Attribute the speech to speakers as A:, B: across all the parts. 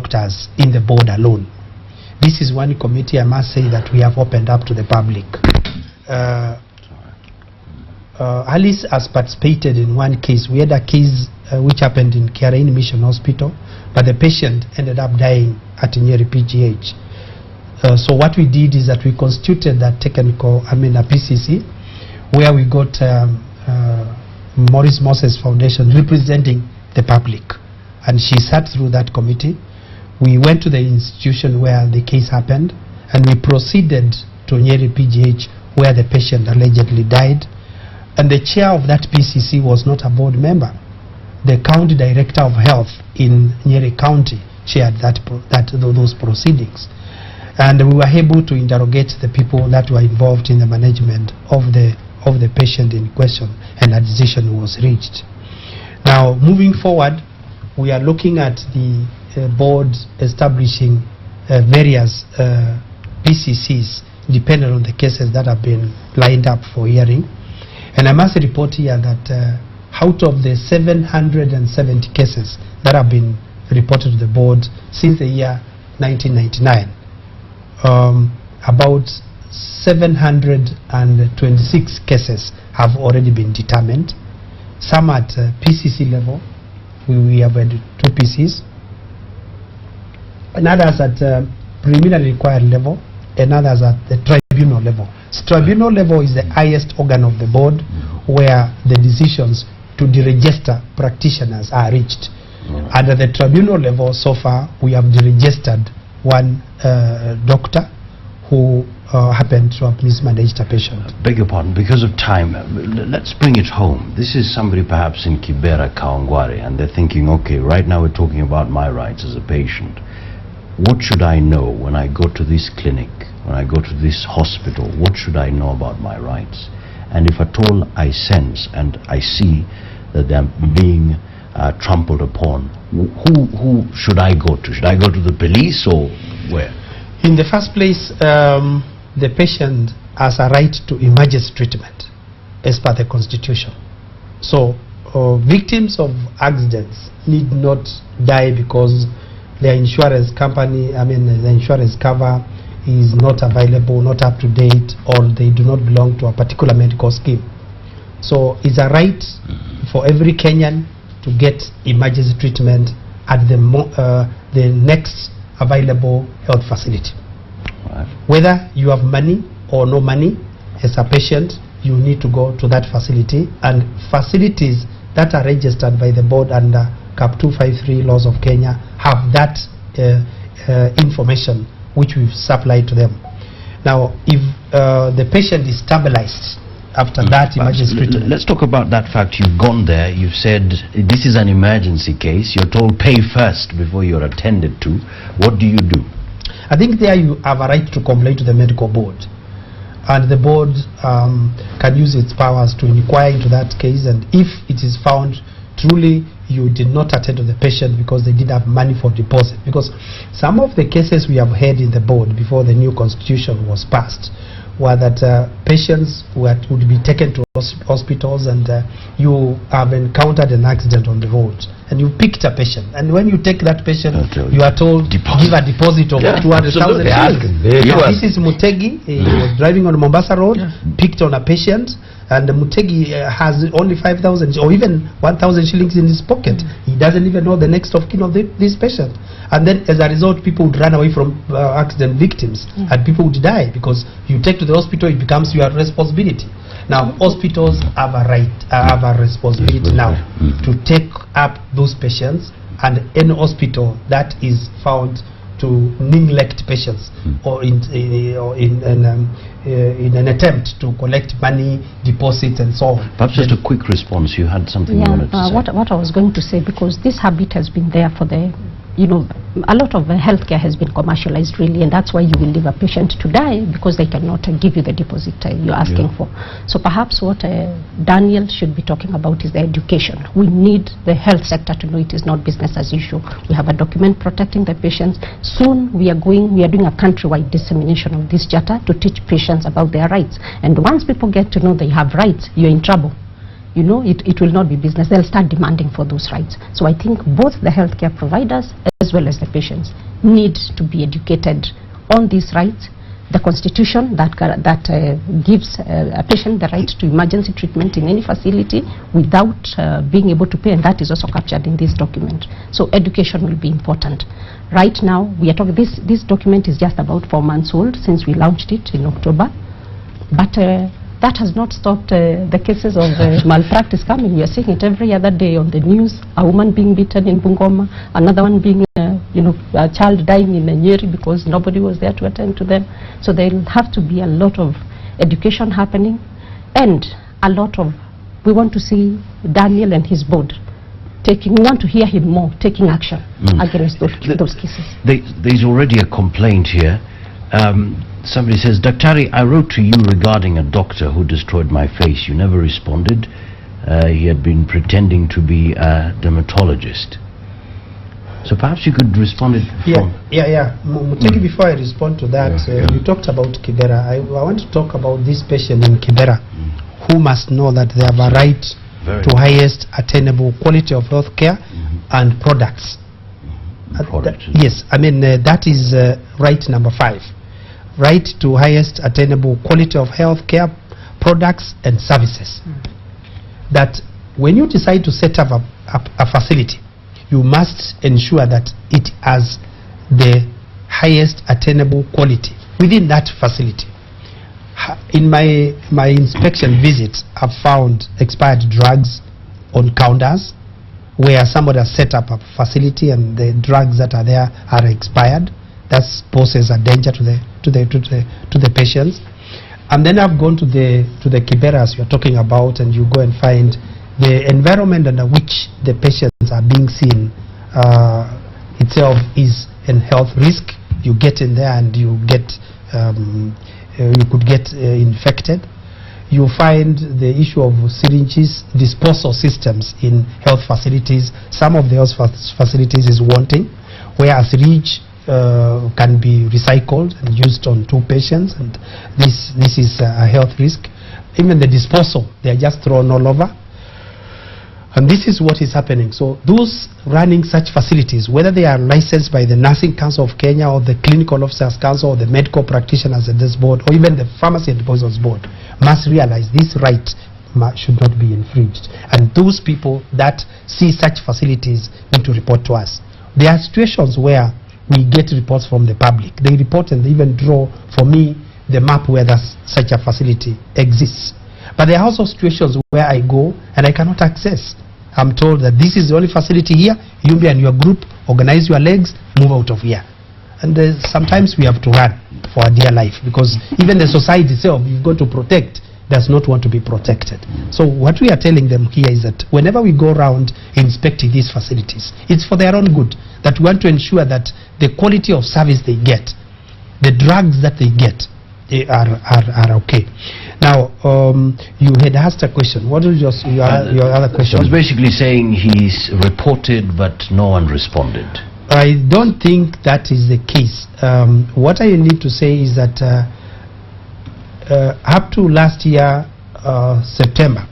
A: doctors in the board alone. This is one committee, I must say, that we have opened up to the public. Alice has participated in one case. We had a case which happened in Kiaraini Mission Hospital, but the patient ended up dying at Nyeri PGH. So what we did is that we constituted that technical, a PCC, where we got Morris Moses Foundation representing the public, and she sat through that committee. We went to the institution where the case happened, and we proceeded to Nyeri PGH where the patient allegedly died. And the chair of that PCC was not a board member. The county director of health in Nyeri County chaired those proceedings. And we were able to interrogate the people that were involved in the management of the patient in question, and a decision was reached. Now, moving forward, we are looking at the board establishing various PCCs depending on the cases that have been lined up for hearing. And I must report here that out of the 770 cases that have been reported to the board since the year 1999, about 726 cases have already been determined. Some at PCC level, we have had 2 PCs, and others at preliminary required level, and others at the tribunal level. So tribunal level is the highest organ of the board where the decisions to deregister practitioners are reached. And at the tribunal level, so far, we have deregistered one doctor who happened to have mismanaged a patient.
B: Beg your pardon, because of time, let's bring it home. This is somebody perhaps in Kibera, Kawangware, and they're thinking, okay, right now we're talking about my rights as a patient. What should I know when I go to this clinic, when I go to this hospital? What should I know about my rights? And if at all I sense and I see that they're being trampled upon, who should I go to? Should I go to the police or where?
A: In the first place, the patient has a right to emergency treatment as per the Constitution. So victims of accidents need not die because their insurance company, the insurance cover is not available, not up to date, or they do not belong to a particular medical scheme. So it's a right for every Kenyan to get emergency treatment at the next available health facility.
B: Right.
A: Whether you have money or no money, as a patient, you need to go to that facility, and facilities that are registered by the board under Cap 253 laws of Kenya have that information which we've supplied to them. Now, if the patient is stabilized after that emergency treatment.
B: Let's talk about that fact. You've gone there, you've said this is an emergency case, you're told pay first before you're attended to. What do you do?
A: I think there you have a right to complain to the medical board, and the board can use its powers to inquire into that case, and if it is found truly you did not attend to the patient because they did have money for deposit, because some of the cases we have heard in the board before the new constitution was passed were that patients would be taken to hospitals, and you have encountered an accident on the road and you picked a patient, and when you take that patient you are told give a deposit of 200,000 shillings. This is Mutegi. He was driving on Mombasa Road, picked on a patient, and Mutegi has only 5,000 or even 1,000 shillings in his pocket. He doesn't even know the next of kin of this patient, and then as a result people would run away from accident victims, and people would die because you take to the hospital, it becomes your responsibility. Now hospitals have a right, have a responsibility now to take up those patients, and any hospital that is found to neglect patients or in an attempt to collect money, deposits and so on.
B: Perhaps just a quick response. You had something you wanted to say.
C: What I was going to say, because this habit has been there for the, a lot of healthcare has been commercialized really, and that's why you will leave a patient to die because they cannot give you the deposit you're asking for. So perhaps what Daniel should be talking about is the education. We need the health sector to know it is not business as usual. We have a document protecting the patients. Soon we are doing a countrywide dissemination of this data to teach patients about their rights. And once people get to know they have rights, you're in trouble. you know, it will not be business. They'll start demanding for those rights. So I think both the healthcare providers as well as the patients need to be educated on these rights. The Constitution that gives a patient the right to emergency treatment in any facility without being able to pay, and that is also captured in this document. So education will be important. Right now, we are talking, this document is just about 4 months old since we launched it in October, but that has not stopped the cases of malpractice coming. We are seeing it every other day on the news, a woman being beaten in Bungoma, another one being a child dying in Nyeri because nobody was there to attend to them. So there will have to be a lot of education happening, and a lot of, we want to see Daniel and his board we want to hear him more, taking action against those cases.
B: There's already a complaint here. Somebody says, Daktari, I wrote to you regarding a doctor who destroyed my face. You never responded. He had been pretending to be a dermatologist. So perhaps you could respond from...
A: Muteki, before I respond to that, you talked about Kibera. I want to talk about this patient in Kibera who must know that they have a right to highest attainable quality of health care and products. Yes, I mean, that is right number 5. Right to highest attainable quality of health care, products and services. That when you decide to set up a facility, you must ensure that it has the highest attainable quality within that facility. In my inspection visits, I've found expired drugs on counters where somebody has set up a facility and the drugs that are there are expired. That poses a danger to the patients. And then I've gone to the Kiberas you're talking about, and you go and find the environment under which the patients are being seen itself is in health risk. You get in there and you get you could get infected. You find the issue of syringes, disposal systems in health facilities. Some of the health facilities is wanting, where a syringe can be recycled and used on 2 patients, and this is a health risk. Even the disposal, they are just thrown all over. And this is what is happening. So those running such facilities, whether they are licensed by the Nursing Council of Kenya or the Clinical Officers Council or the Medical Practitioners at this board or even the Pharmacy and Depositors Board, must realize this right should not be infringed. And those people that see such facilities need to report to us. There are situations where we get reports from the public. They report and they even draw for me the map where such a facility exists. But there are also situations where I go and I cannot access. I'm told that this is the only facility here. Yumbya and your group, organize your legs, move out of here. And sometimes we have to run for our dear life, because even the society itself you've got to protect does not want to be protected. So what we are telling them here is that whenever we go around inspecting these facilities, it's for their own good, that we want to ensure that the quality of service they get, the drugs that they get, they are okay. Now, you had asked a question. What was your other question?
B: I was basically saying he's reported, but no one responded.
A: I don't think that is the case. What I need to say is that up to last year, September,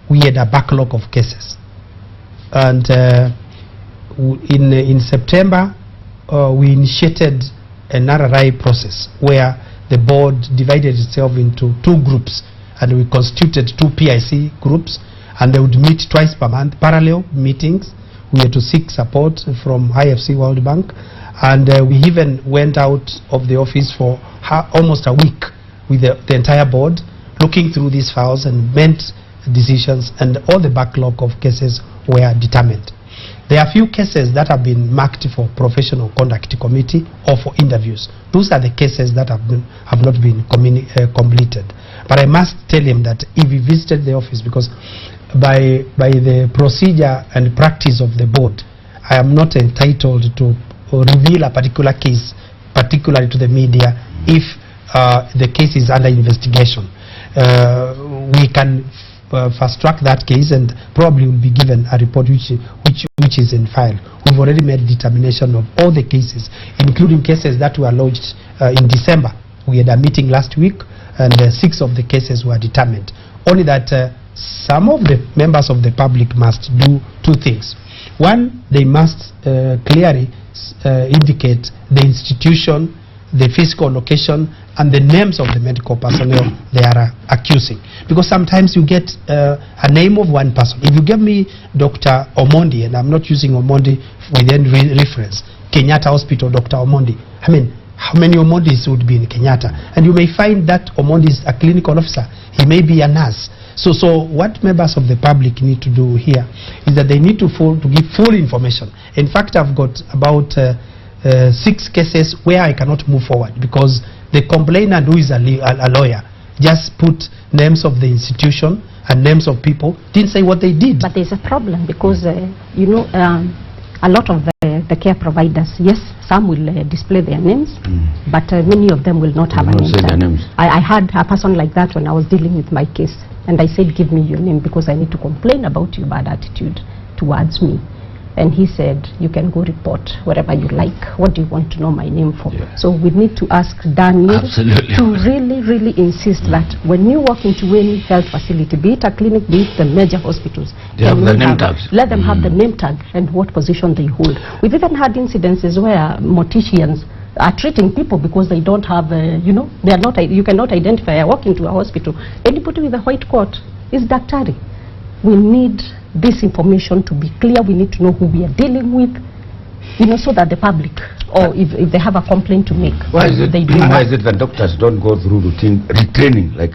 A: we had a backlog of cases. And in September, we initiated an RRI process where the board divided itself into 2 groups, and we constituted 2 PIC groups, and they would meet twice per month, parallel meetings. We had to seek support from IFC World Bank, and we even went out of the office for almost a week with the entire board, looking through these files and made decisions, and all the backlog of cases were determined. There are few cases that have been marked for professional conduct committee or for interviews. Those are the cases that have not been completed. But I must tell him that if he visited the office, because by the procedure and practice of the board, I am not entitled to reveal a particular case, particularly to the media, if the case is under investigation. We can fast track that case and probably will be given a report which is in file. We've already made determination of all the cases, including cases that were lodged in December. We had a meeting last week, and 6 of the cases were determined. Only that some of the members of the public must do two things. One, they must clearly indicate the institution, the physical location, and the names of the medical personnel they are accusing. Because sometimes you get a name of one person. If you give me Dr. Omondi, and I'm not using Omondi with any reference, Kenyatta Hospital, Dr. Omondi, I mean, how many Omondis would be in Kenyatta? And you may find that Omondi is a clinical officer. He may be a nurse. So what members of the public need to do here is that they need to give full information. In fact, I've got about 6 cases where I cannot move forward because the complainant, who is a lawyer, just put names of the institution and names of people, didn't say what they did.
C: But there's a problem because, you know, a lot of the care providers, yes, some will display their names, but many of them will not have a name tag. I had a person like that when I was dealing with my case, and I said, give me your name because I need to complain about your bad attitude towards me. And he said, you can go report wherever you like. What do you want to know my name for? Yeah. So we need to ask Daniel to really insist that when you walk into any health facility, be it a clinic, be it the major hospitals,
B: have the name tags.
C: Let them have the name tag and what position they hold. We've even had incidences where morticians are treating people because they don't have, you know, they are not, you cannot identify. I walk into a hospital, anybody with a white coat is Daktari. We need this information to be clear. We need to know who we are dealing with, you know, so that the public, or if they have a complaint to make,
D: why is it that doctors don't go through routine retraining like